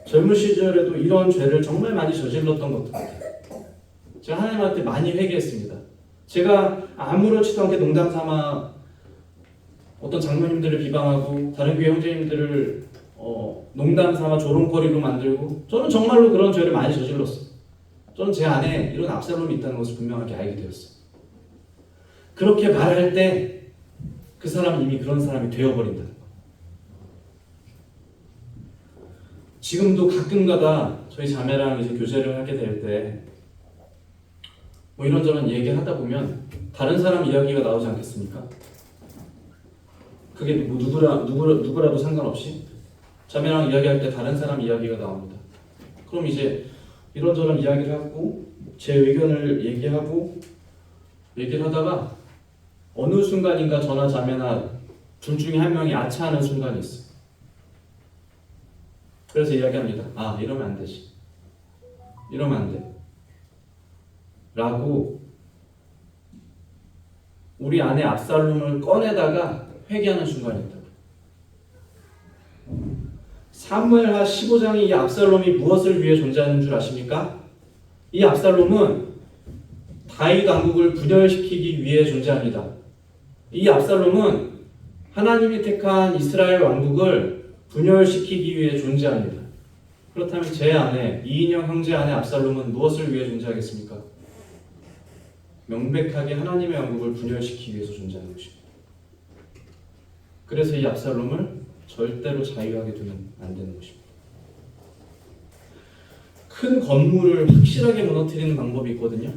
젊은 시절에도 이런 죄를 정말 많이 저질렀던 것 같아요. 제가 하나님한테 많이 회개했습니다. 제가 아무렇지도 않게 농담 삼아 어떤 장로님들을 비방하고 다른 교회 형제님들을 농담 삼아 조롱거리로 만들고, 저는 정말로 그런 죄를 많이 저질렀어요. 저는 제 안에 이런 압살롬이 있다는 것을 분명하게 알게 되었어요. 그렇게 말할 때 그 사람은 이미 그런 사람이 되어버린다는 거예요. 지금도 가끔가다 저희 자매랑 이제 교제를 하게 될 때 뭐 이런저런 얘기를 하다 보면 다른 사람 이야기가 나오지 않겠습니까? 그게 뭐 누구라도 상관없이 자매랑 이야기할 때 다른 사람 이야기가 나옵니다. 그럼 이제 이런저런 이야기를 하고 제 의견을 얘기를 하다가 어느 순간인가 저나 자매나 둘 중에 한 명이 아차하는 순간이 있어요. 그래서 이야기합니다. 아, 이러면 안 되지. 이러면 안 돼. 라고 우리 안에 압살롬을 꺼내다가 회개하는 순간이 있다. 사무엘하 15장의 이 압살롬이 무엇을 위해 존재하는 줄 아십니까? 이 압살롬은 다윗 왕국을 분열시키기 위해 존재합니다. 이 압살롬은 하나님이 택한 이스라엘 왕국을 분열시키기 위해 존재합니다. 그렇다면 제 안에, 이인영 형제 안에 압살롬은 무엇을 위해 존재하겠습니까? 명백하게 하나님의 왕국을 분열시키기 위해서 존재하는 것입니다. 그래서 이 압살롬을 절대로 자유하게 두면 안 되는 것입니다. 큰 건물을 확실하게 무너뜨리는 방법이 있거든요.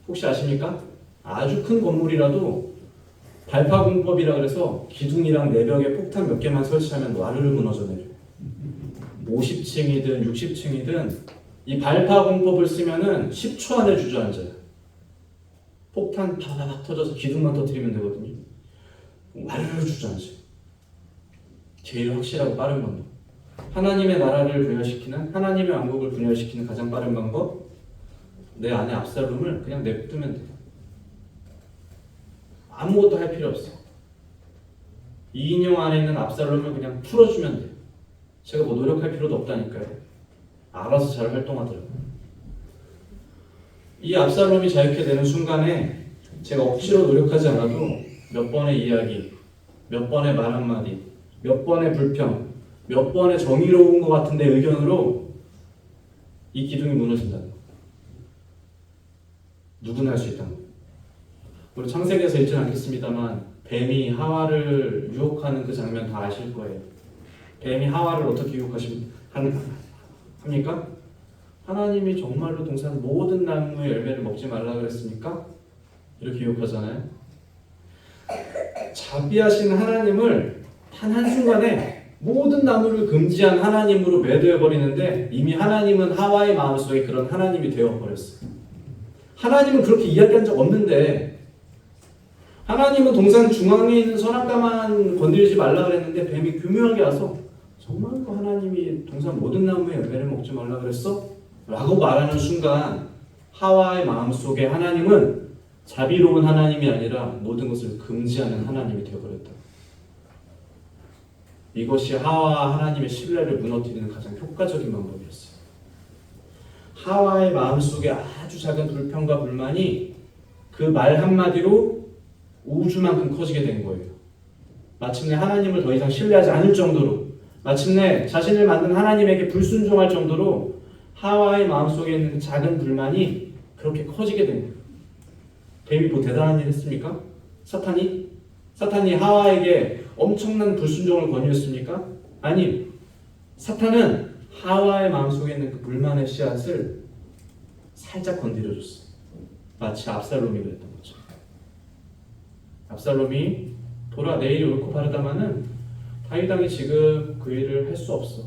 혹시 아십니까? 아주 큰 건물이라도 발파공법이라 그래서 기둥이랑 내벽에 폭탄 몇 개만 설치하면 와르르 무너져 내려요. 50층이든 60층이든 이 발파공법을 쓰면은 10초 안에 주저앉아요. 폭탄 파바박 터져서 기둥만 터뜨리면 되거든요. 와르르 주저앉아요. 제일 확실하고 빠른 방법. 하나님의 나라를 분열시키는, 하나님의 왕국을 분열시키는 가장 빠른 방법, 내 안에 압살롬을 그냥 냅두면 돼요. 아무것도 할 필요 없어. 이 인형 안에 있는 압살롬을 그냥 풀어주면 돼요. 제가 뭐 노력할 필요도 없다니까요. 알아서 잘 활동하더라고요. 이 압살롬이 자유케 되는 순간에 제가 억지로 노력하지 않아도 몇 번의 이야기, 몇 번의 말 한마디, 몇 번의 불평, 몇 번의 정의로운 것 같은데 의견으로 이 기둥이 무너진다는 거예요. 누구나 할 수 있다는 거예요. 우리 창세기에서 읽지는 않겠습니다만 뱀이 하와를 유혹하는 그 장면 다 아실 거예요. 뱀이 하와를 어떻게 합니까? 하나님이 정말로 동산 모든 나무의 열매를 먹지 말라 그랬습니까? 이렇게 유혹하잖아요. 자비하신 하나님을 단 한순간에 모든 나무를 금지한 하나님으로 매도해버리는데 이미 하나님은 하와의 마음속에 그런 하나님이 되어버렸어요. 하나님은 그렇게 이야기한 적 없는데 하나님은 동산 중앙에 있는 선악과만 건드리지 말라 그랬는데 뱀이 교묘하게 와서 정말로 하나님이 동산 모든 나무의 열매를 먹지 말라 그랬어? 라고 말하는 순간 하와의 마음속에 하나님은 자비로운 하나님이 아니라 모든 것을 금지하는 하나님이 되어버렸다. 이것이 하와와 하나님의 신뢰를 무너뜨리는 가장 효과적인 방법이었어요. 하와의 마음속에 아주 작은 불평과 불만이 그 말 한마디로 우주만큼 커지게 된 거예요. 마침내 하나님을 더 이상 신뢰하지 않을 정도로, 마침내 자신을 만든 하나님에게 불순종할 정도로 하와의 마음속에 있는 작은 불만이 그렇게 커지게 된 거예요. 뱀이 뭐 대단한 일 했습니까? 사탄이 하와에게 엄청난 불순종을 권유했습니까? 아니, 사탄은 하와의 마음속에 있는 그 불만의 씨앗을 살짝 건드려줬어요. 마치 압살롬이 그랬던 거죠. 압살롬이 돌아 내 일이 옳고 바르다마는 다윗 왕이 지금 그 일을 할 수 없어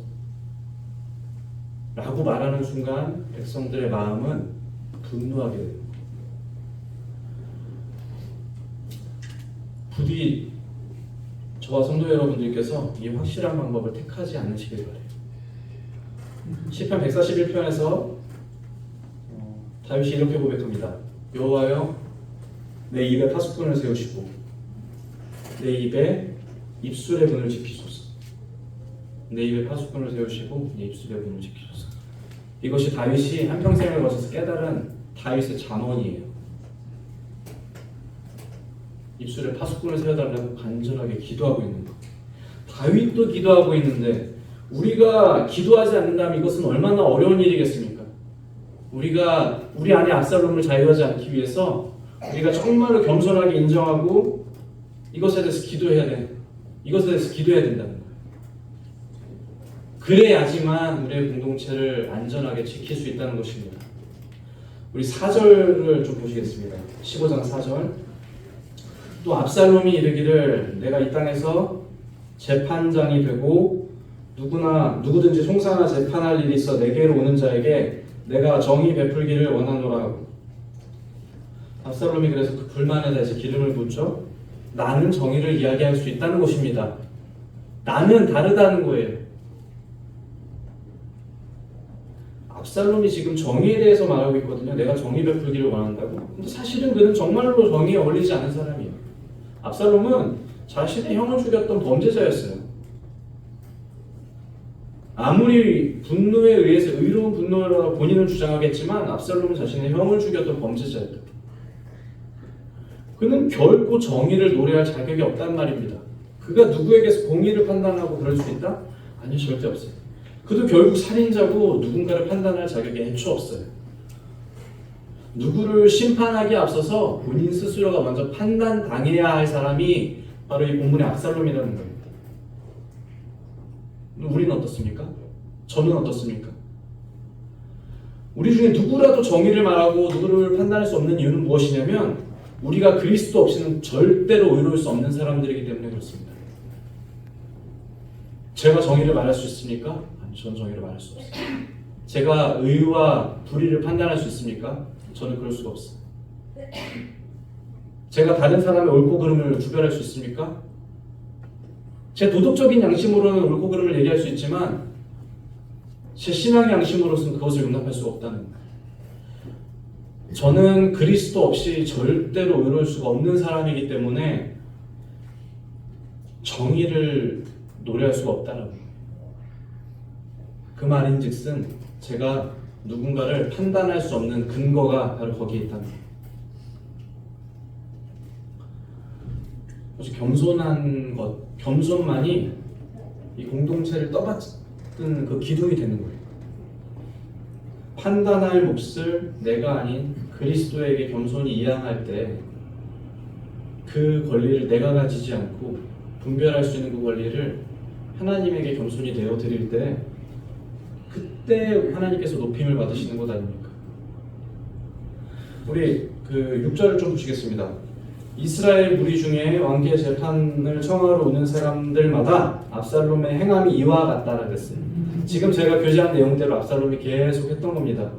라고 말하는 순간 백성들의 마음은 분노하게 됩니다. 부디 저와 성도 여러분들께서 이 확실한 방법을 택하지 않으시길 바래요. 시편 141편에서 다윗이 이렇게 고백합니다. 여호와여, 내 입에 파수꾼을 세우시고 내 입에 입술의 문을 지키소서. 내 입에 파수꾼을 세우시고 내 입술의 문을 지키소서. 이것이 다윗이 한평생을 거쳐서 깨달은 다윗의 잠언이에요. 입술에 파수꾼을 세워달라고 간절하게 기도하고 있는 것. 다윗도 기도하고 있는데 우리가 기도하지 않는다면 이것은 얼마나 어려운 일이겠습니까? 우리가 우리 안에 압살롬을 자유하지 않기 위해서 우리가 정말로 겸손하게 인정하고 이것에 대해서 기도해야 돼. 이것에 대해서 기도해야 된다는 거예요. 그래야지만 우리의 공동체를 안전하게 지킬 수 있다는 것입니다. 우리 4절을 좀 보시겠습니다. 15장 4절. 또 압살롬이 이르기를 내가 이 땅에서 재판장이 되고 누구든지 송사나 재판할 일이 있어 내게로 오는 자에게 내가 정의 베풀기를 원하노라 하고. 압살롬이 그래서 그 불만에 대해서 기름을 붓죠. 나는 정의를 이야기할 수 있다는 것입니다. 나는 다르다는 거예요. 압살롬이 지금 정의에 대해서 말하고 있거든요. 내가 정의 베풀기를 원한다고. 근데 사실은 그는 정말로 정의에 어울리지 않은 사람이에요. 압살롬은 자신의 형을 죽였던 범죄자였어요. 아무리 분노에 의해서 의로운 분노라고 본인은 주장하겠지만 압살롬은 자신의 형을 죽였던 범죄자였다. 그는 결코 정의를 노래할 자격이 없단 말입니다. 그가 누구에게서 공의를 판단하고 그럴 수 있다? 아니요, 절대 없어요. 그도 결국 살인자고 누군가를 판단할 자격이 애초 없어요. 누구를 심판하기에 앞서서 본인 스스로가 먼저 판단당해야 할 사람이 바로 이 본문의 압살롬이라는 겁니다. 우리는 어떻습니까? 저는 어떻습니까? 우리 중에 누구라도 정의를 말하고 누구를 판단할 수 없는 이유는 무엇이냐면 우리가 그리스도 없이는 절대로 의로울 수 없는 사람들이기 때문에 그렇습니다. 제가 정의를 말할 수 있습니까? 아니, 저는 정의를 말할 수 없어요. 제가 의와 불의를 판단할 수 있습니까? 저는 그럴 수가 없어요. 제가 다른 사람의 옳고 그름을 구별할 수 있습니까? 제 도덕적인 양심으로는 옳고 그름을 얘기할 수 있지만 제 신앙의 양심으로서는 그것을 용납할 수가 없다는 거예요. 저는 그리스도 없이 절대로 의로울 수가 없는 사람이기 때문에 정의를 노래할 수가 없다는 거예요. 그 말인즉슨 제가 누군가를 판단할 수 없는 근거가 바로 거기에 있다는 거예요. 아주 겸손한 것, 겸손만이 이 공동체를 떠받든 그 기둥이 되는 거예요. 판단할 몫을 내가 아닌 그리스도에게 겸손히 이양할 때 그 권리를 내가 가지지 않고 분별할 수 있는 그 권리를 하나님에게 겸손히 내어드릴 때 그때 하나님께서 높임을 받으시는 것 아닙니까? 우리 그 6절을 좀 보시겠습니다. 이스라엘 무리 중에 왕께 재판을 청하러 오는 사람들마다 압살롬의 행함이 이와 같다라 그랬어요. 지금 제가 교제한 내용대로 압살롬이 계속 했던 겁니다.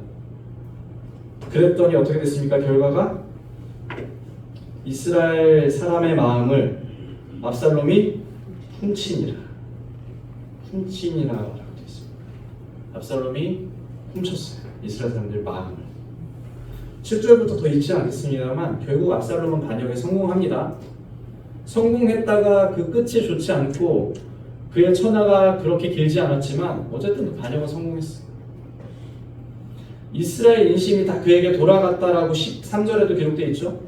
그랬더니 어떻게 됐습니까? 결과가 이스라엘 사람의 마음을 압살롬이 훔치니라 라고 되어 있습니다. 압살롬이 훔쳤어요. 이스라엘 사람들의 마음을. 7절부터 더 읽지 않겠습니다만 결국 압살롬은 반역에 성공합니다. 성공했다가 그 끝이 좋지 않고 그의 처나가 그렇게 길지 않았지만 어쨌든 그 반역은 성공했어요. 이스라엘 인심이 다 그에게 돌아갔다라고 13절에도 기록되어 있죠.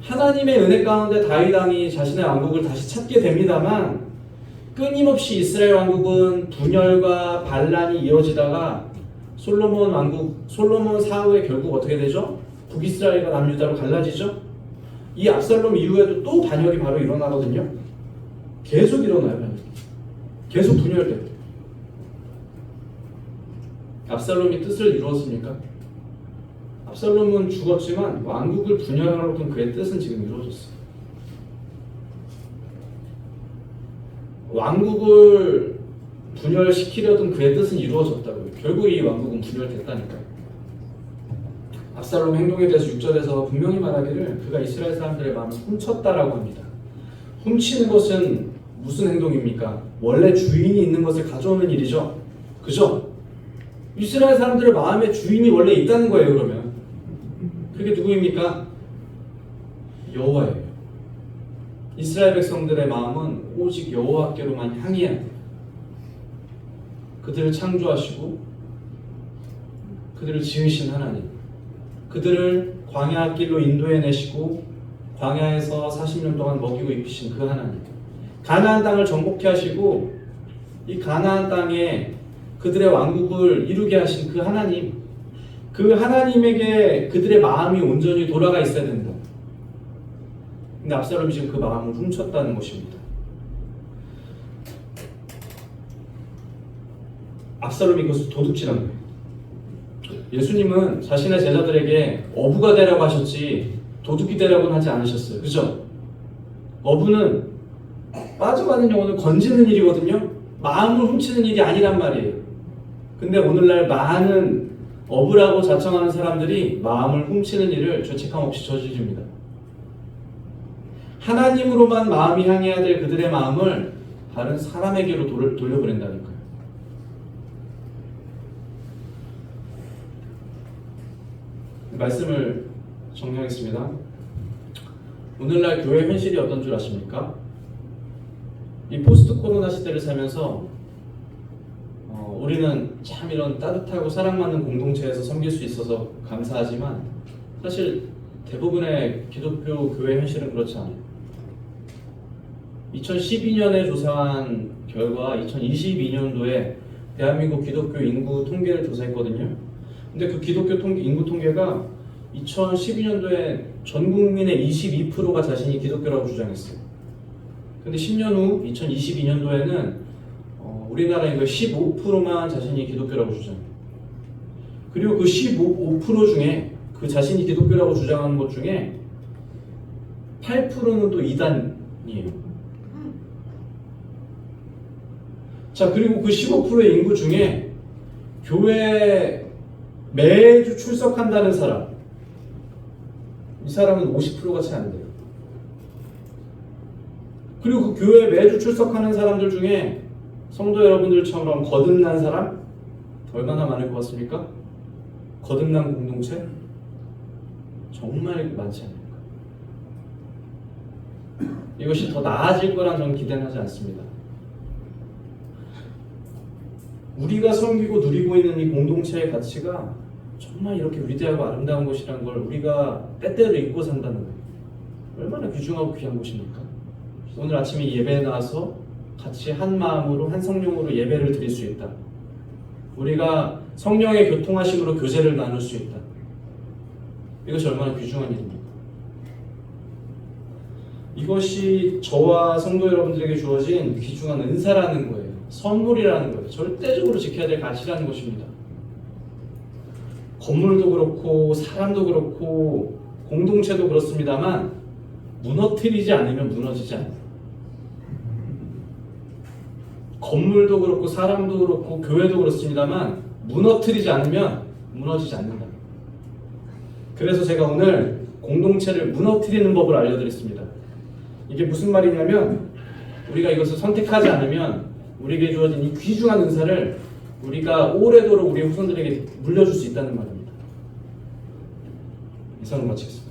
하나님의 은혜 가운데 다윗 왕이 자신의 왕국을 다시 찾게 됩니다만 끊임없이 이스라엘 왕국은 분열과 반란이 이어지다가 솔로몬 사후에 결국 어떻게 되죠? 북이스라엘과 남유다로 갈라지죠. 이 압살롬 이후에도 또 반열이 바로 일어나거든요. 계속 일어나요. 반열이. 계속 분열돼요. 압살롬이 뜻을 이루었습니까? 압살롬은 죽었지만 왕국을 분열하려던 그의 뜻은 지금 이루어졌어요. 왕국을 분열시키려던 그의 뜻은 이루어졌다고요. 결국 이 왕국은 분열됐다니까요. 압살롬 행동에 대해서 6절에서 분명히 말하기를 그가 이스라엘 사람들의 마음을 훔쳤다라고 합니다. 훔치는 것은 무슨 행동입니까? 원래 주인이 있는 것을 가져오는 일이죠. 그죠? 이스라엘 사람들의 마음에 주인이 원래 있다는 거예요. 그러면 그게 누구입니까? 여호와예요. 이스라엘 백성들의 마음은 오직 여호와께로만 향해야 돼요. 그들을 창조하시고 그들을 지으신 하나님, 그들을 광야 길로 인도해내시고 광야에서 40년 동안 먹이고 입히신 그 하나님, 가나안 땅을 정복케 하시고 이 가나안 땅에 그들의 왕국을 이루게 하신 그 하나님, 그 하나님에게 그들의 마음이 온전히 돌아가 있어야 된다. 근데 압살롬이 지금 그 마음을 훔쳤다는 것입니다. 압살롬이 그것을 도둑질한 거예요. 예수님은 자신의 제자들에게 어부가 되라고 하셨지 도둑이 되라고는 하지 않으셨어요. 그죠? 어부는 빠져가는 영혼을 건지는 일이거든요. 마음을 훔치는 일이 아니란 말이에요. 근데 오늘날 많은 어부라고 자청하는 사람들이 마음을 훔치는 일을 죄책감 없이 저지릅니다. 하나님으로만 마음이 향해야 될 그들의 마음을 다른 사람에게로 돌려보낸다니까요. 말씀을 정리하겠습니다. 오늘날 교회 현실이 어떤 줄 아십니까? 이 포스트 코로나 시대를 살면서 우리는 참 이런 따뜻하고 사랑받는 공동체에서 섬길 수 있어서 감사하지만 사실 대부분의 기독교 교회 현실은 그렇지 않아요. 2012년에 조사한 결과 2022년도에 대한민국 기독교 인구 통계를 조사했거든요. 근데 그 기독교 인구 통계가 2012년도에 전 국민의 22%가 자신이 기독교라고 주장했어요. 근데 10년 후 2022년도에는 우리나라 인구의 15%만 자신이 기독교라고 주장해요. 그리고 그 15% 중에 그 자신이 기독교라고 주장하는 것 중에 8%는 또 이단이에요. 자, 그리고 그 15%의 인구 중에 교회에 매주 출석한다는 사람, 이 사람은 50%가 채 안 돼요. 그리고 그 교회에 매주 출석하는 사람들 중에 성도 여러분들처럼 거듭난 사람 얼마나 많을 것 같습니까? 거듭난 공동체 정말 많지 않을까. 이것이 더 나아질 거란 저는 기대는 하지 않습니다. 우리가 섬기고 누리고 있는 이 공동체의 가치가 정말 이렇게 위대하고 아름다운 것이라는 걸 우리가 때때로 잊고 산다는 거예요. 얼마나 귀중하고 귀한 것입니까? 오늘 아침에 예배에 나와서 같이 한 마음으로 한 성령으로 예배를 드릴 수 있다. 우리가 성령의 교통하심으로 교제를 나눌 수 있다. 이것이 얼마나 귀중한 일입니까? 이것이 저와 성도 여러분들에게 주어진 귀중한 은사라는 거예요. 선물이라는 거예요. 절대적으로 지켜야 될 가치라는 것입니다. 건물도 그렇고 사람도 그렇고 공동체도 그렇습니다만 무너뜨리지 않으면 무너지지 않아요. 건물도 그렇고 사람도 그렇고 교회도 그렇습니다만 무너뜨리지 않으면 무너지지 않는다. 그래서 제가 오늘 공동체를 무너뜨리는 법을 알려드렸습니다. 이게 무슨 말이냐면 우리가 이것을 선택하지 않으면 우리에게 주어진 이 귀중한 은사를 우리가 오래도록 우리 후손들에게 물려줄 수 있다는 말입니다. 이상으로 마치겠습니다.